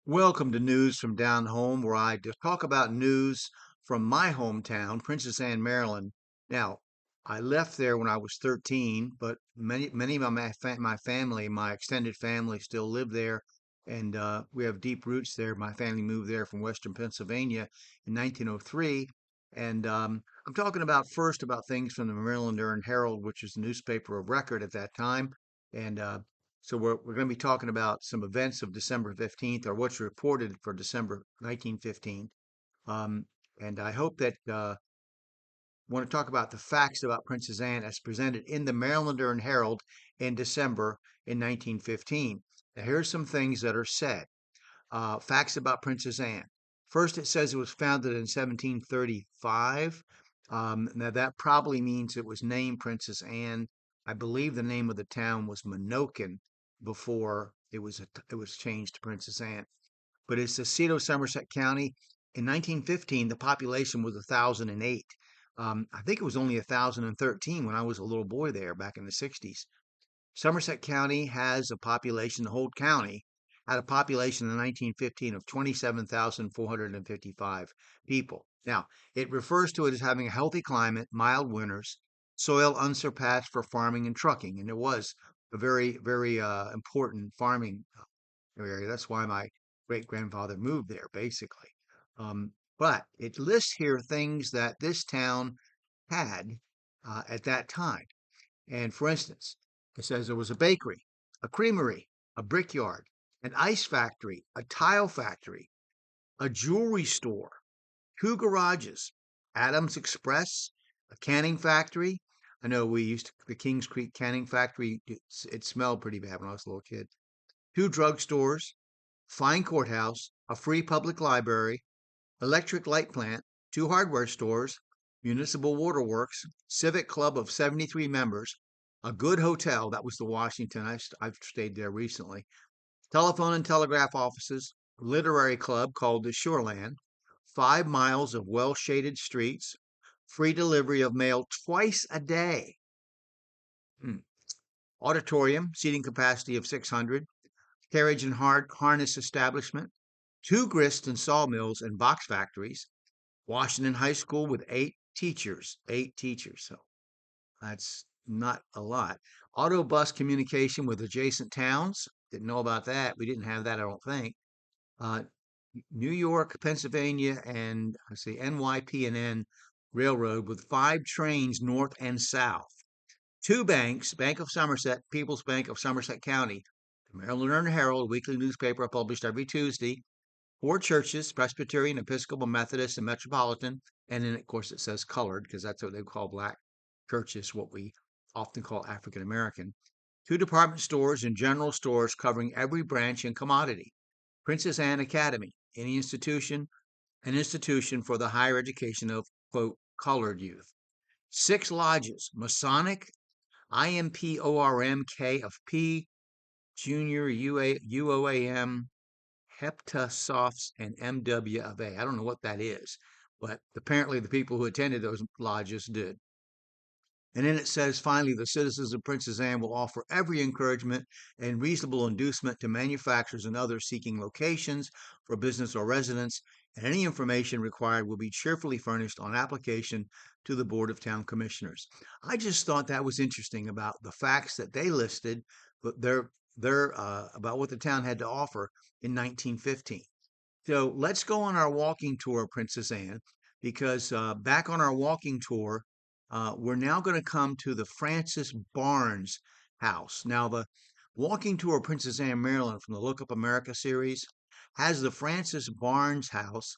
Welcome to News from Down Home, where I just talk about news from my hometown, Princess Anne, Maryland. Now, I left there when I was 13, but many of my family, my extended family, still live there, and we have deep roots there. My family moved there from Western Pennsylvania in 1903, and I'm talking about first about things from the Marylander and Herald, which is the newspaper of record at that time, and so we're going to be talking about some events of December 15th, or what's reported for December 1915. Um, and I hope that want to talk about the facts about Princess Anne as presented in the Marylander and Herald in December in 1915. Now, here's some things that are said. Facts about Princess Anne. First, it says it was founded in 1735. Now, that probably means it was named Princess Anne. I believe the name of the town was Menoken before it was changed to Princess Anne. But it's the seat of Somerset County. In 1915, the population was 1,008. I think it was only 1,013 when I was a little boy there back in the 60s. Somerset County has a population, the whole county had a population in 1915 of 27,455 people. Now, it refers to it as having a healthy climate, mild winters, soil unsurpassed for farming and trucking. And it was a very important farming area. That's why my great grandfather moved there, basically. But it lists here things that this town had at that time. And for instance, it says there was a bakery, a creamery, a brickyard, an ice factory, a tile factory, a jewelry store, two garages, Adams Express, a canning factory. I know the Kings Creek Canning Factory, it smelled pretty bad when I was a little kid. Two drugstores, fine courthouse, a free public library, electric light plant, two hardware stores, municipal waterworks, civic club of 73 members, a good hotel, that was the Washington, I've stayed there recently, telephone and telegraph offices, literary club called the Shoreland, 5 miles of well-shaded streets, free delivery of mail twice a day, Hmm. Auditorium, seating capacity of 600, carriage and harness establishment, two grist and sawmills and box factories, Washington High School with eight teachers. So that's not a lot. Auto bus communication with adjacent towns. Didn't know about that. We didn't have that, I don't think. Uh, New York, Pennsylvania, and I see NYP&N Railroad with 5 trains north and south. Two banks, Bank of Somerset, People's Bank of Somerset County, the Maryland Herald, weekly newspaper published every Tuesday. Four churches, Presbyterian, Episcopal, Methodist, and Metropolitan. And then, of course, it says colored because that's what they call black churches, what we often call African American. Two department stores and general stores covering every branch and commodity. Princess Anne Academy, an institution for the higher education of, quote, colored youth. 6 lodges, Masonic, IMPORM, of P, Junior UOAM, Heptasofts, and MW of A. I don't know what that is, but apparently the people who attended those lodges did. And then it says, finally, the citizens of Princess Anne will offer every encouragement and reasonable inducement to manufacturers and others seeking locations for business or residence, and any information required will be cheerfully furnished on application to the Board of Town Commissioners. I just thought that was interesting about the facts that they listed, but they're about what the town had to offer in 1915. So let's go on our walking tour, Princess Anne, because back on our walking tour, we're now going to come to the Francis Barnes house. Now, the walking tour of Princess Anne, Maryland from the Look Up America series has the Francis Barnes house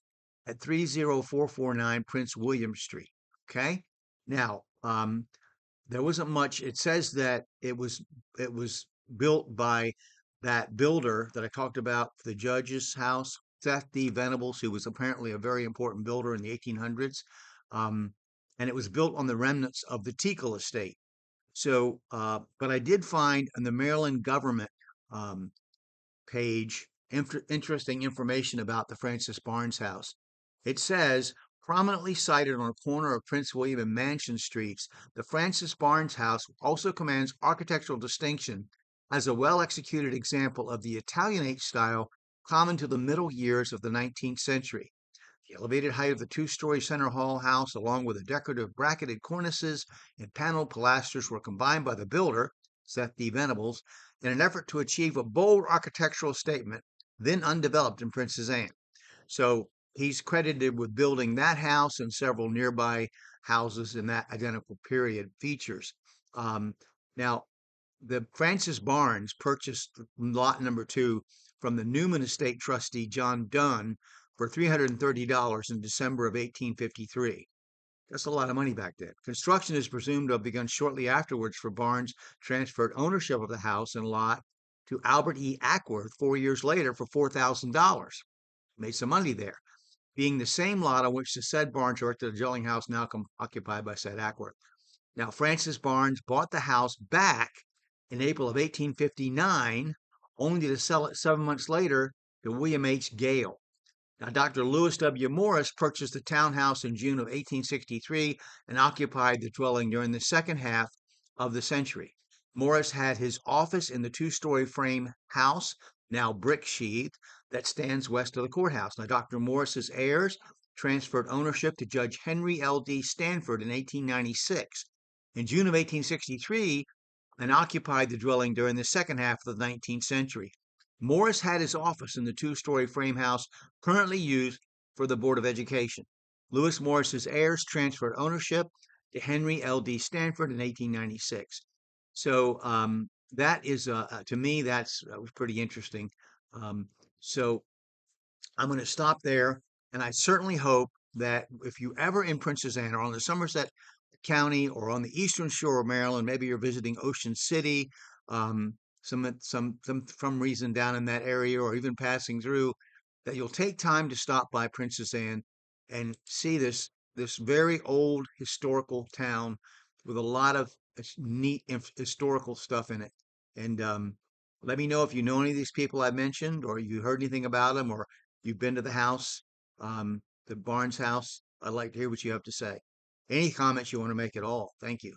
at 30449 Prince William Street. Okay. Now, there wasn't much. It says that it was built by that builder that I talked about for the judge's house, Seth D. Venables, who was apparently a very important builder in the 1800s. Um, and it was built on the remnants of the Teakle estate. So, but I did find in the Maryland government um, page interesting information about the Francis Barnes house. It says, prominently sited on a corner of Prince William and Mansion Streets, the Francis Barnes house also commands architectural distinction as a well executed example of the Italianate style common to the middle years of the 19th century. The elevated height of the two-story center hall house, along with the decorative bracketed cornices and paneled pilasters, were combined by the builder, Seth D. Venables, in an effort to achieve a bold architectural statement then undeveloped in Princess Anne. So he's credited with building that house and several nearby houses in that identical period features. Um, Now, the Francis Barnes purchased lot number 2 from the Newman estate trustee John Dunn for $330 in December of 1853. That's a lot of money back then. Construction is presumed to have begun shortly afterwards, for Barnes transferred ownership of the house and lot to Albert E. Ackworth 4 years later for $4,000. Made some money there, being the same lot on which the said Barnes erected a dwelling house now occupied by said Ackworth. Now, Francis Barnes bought the house back in April of 1859, only to sell it 7 months later to William H. Gale. Now, Dr. Lewis W. Morris purchased the townhouse in June of 1863 and occupied the dwelling during the second half of the century. Morris had his office in the two-story frame house, now brick sheathed, that stands west of the courthouse. Now, Dr. Morris's heirs transferred ownership to Judge Henry L. D. Stanford in 1896. In June of 1863, and occupied the dwelling during the second half of the 19th century. Morris had his office in the two-story frame house currently used for the Board of Education. Lewis Morris's heirs transferred ownership to Henry L. D. Stanford in 1896. So that is, to me, that was pretty interesting. So I'm going to stop there, and I certainly hope that if you ever in Princess Anne or on the Somerset County or on the eastern shore of Maryland, maybe you're visiting Ocean City, some reason down in that area, or even passing through, that you'll take time to stop by Princess Anne and see this very old historical town with a lot of neat historical stuff in it. And let me know if you know any of these people I mentioned, or you heard anything about them, or you've been to the house, the Barnes house. I'd like to hear what you have to say. Any comments you want to make at all. Thank you.